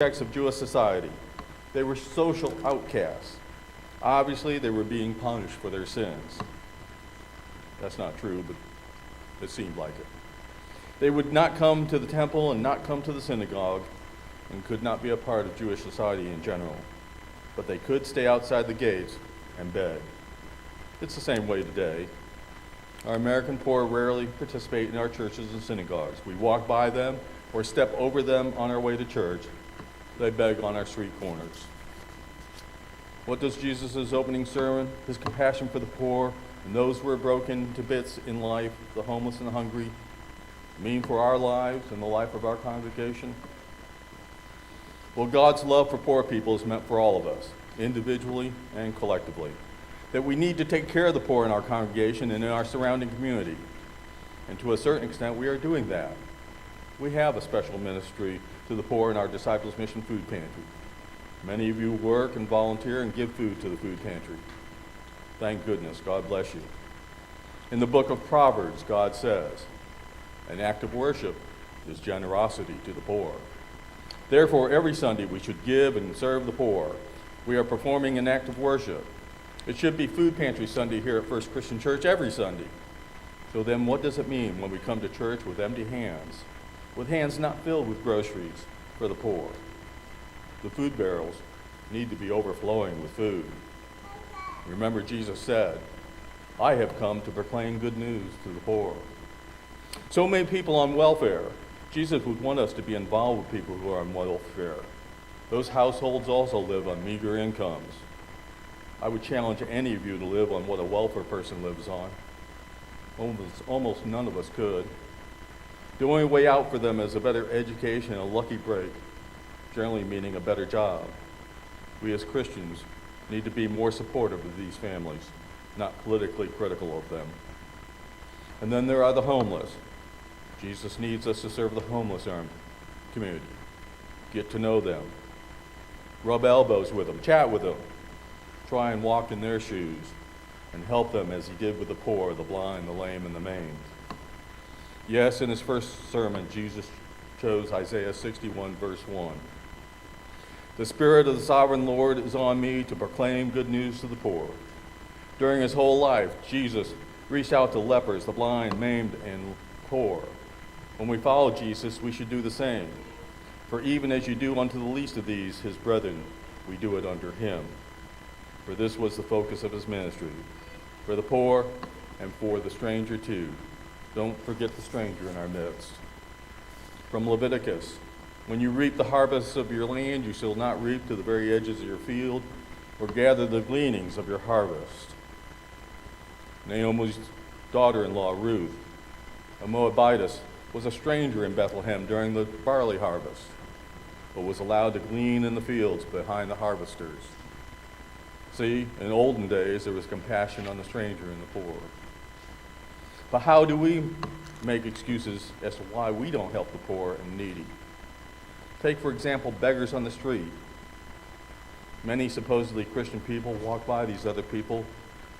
of Jewish society. They were social outcasts. Obviously, they were being punished for their sins. That's not true, but it seemed like it. They would not come to the temple and not come to the synagogue and could not be a part of Jewish society in general. But they could stay outside the gates and beg. It's the same way today. Our American poor rarely participate in our churches and synagogues. We walk by them or step over them on our way to church. They beg on our street corners. What does Jesus' opening sermon, his compassion for the poor and those who are broken to bits in life, the homeless and the hungry, mean for our lives and the life of our congregation? Well, God's love for poor people is meant for all of us, individually and collectively. That we need to take care of the poor in our congregation and in our surrounding community. And to a certain extent, we are doing that. We have a special ministry to the poor in our Disciples Mission Food Pantry. Many of you work and volunteer and give food to the food pantry. Thank goodness. God bless you. In the book of Proverbs, God says, an act of worship is generosity to the poor. Therefore, every Sunday we should give and serve the poor. We are performing an act of worship. It should be Food Pantry Sunday here at First Christian Church every Sunday. So then what does it mean when we come to church with empty hands? With hands not filled with groceries for the poor? The food barrels need to be overflowing with food. Remember, Jesus said, I have come to proclaim good news to the poor. So many people on welfare. Jesus would want us to be involved with people who are on welfare. Those households also live on meager incomes. I would challenge any of you to live on what a welfare person lives on. Almost none of us could. The only way out for them is a better education and a lucky break, generally meaning a better job. We as Christians need to be more supportive of these families, not politically critical of them. And then there are the homeless. Jesus needs us to serve the homeless community. Get to know them. Rub elbows with them. Chat with them. Try and walk in their shoes and help them as he did with the poor, the blind, the lame, and the maimed. Yes, in his first sermon, Jesus chose Isaiah 61, verse 1. The Spirit of the Sovereign Lord is on me to proclaim good news to the poor. During his whole life, Jesus reached out to lepers, the blind, maimed, and poor. When we follow Jesus, we should do the same. For even as you do unto the least of these, his brethren, we do it unto him. For this was the focus of his ministry, for the poor and for the stranger too. Don't forget the stranger in our midst. From Leviticus, when you reap the harvests of your land, you shall not reap to the very edges of your field, or gather the gleanings of your harvest. Naomi's daughter-in-law, Ruth, a Moabitess, was a stranger in Bethlehem during the barley harvest, but was allowed to glean in the fields behind the harvesters. See, in olden days, there was compassion on the stranger and the poor. But how do we make excuses as to why we don't help the poor and needy? Take, for example, beggars on the street. Many supposedly Christian people walk by these other people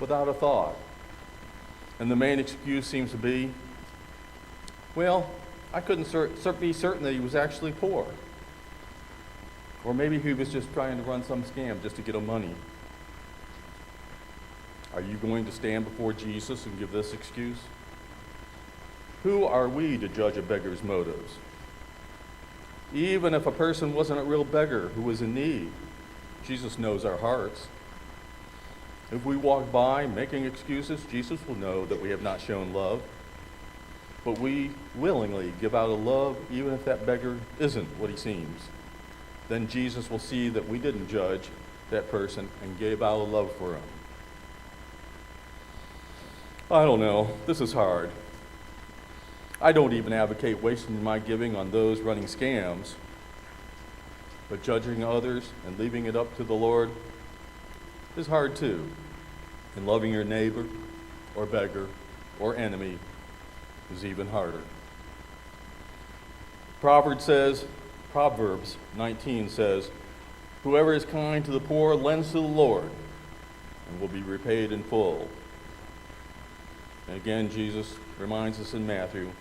without a thought. And the main excuse seems to be, well, I couldn't be certain that he was actually poor. Or maybe he was just trying to run some scam just to get him money. Are you going to stand before Jesus and give this excuse? Who are we to judge a beggar's motives? Even if a person wasn't a real beggar who was in need, Jesus knows our hearts. If we walk by making excuses, Jesus will know that we have not shown love. But we willingly give out a love even if that beggar isn't what he seems. Then Jesus will see that we didn't judge that person and gave out a love for him. I don't know. This is hard. I don't even advocate wasting my giving on those running scams, but judging others and leaving it up to the Lord is hard too. And loving your neighbor or beggar or enemy is even harder. Proverbs 19 says, whoever is kind to the poor lends to the Lord and will be repaid in full. And again, Jesus reminds us in Matthew,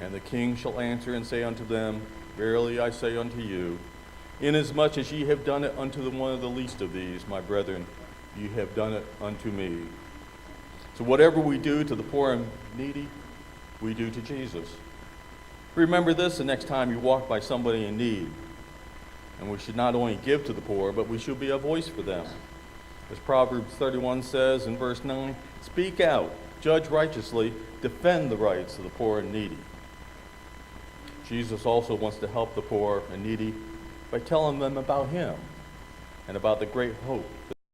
and the king shall answer and say unto them, verily I say unto you, Inasmuch as ye have done it unto one of the least of these, my brethren, ye have done it unto me. So whatever we do to the poor and needy, we do to Jesus. Remember this the next time you walk by somebody in need. And we should not only give to the poor, but we should be a voice for them. As Proverbs 31 says in verse 9, speak out, judge righteously, defend the rights of the poor and needy. Jesus also wants to help the poor and needy by telling them about him and about the great hope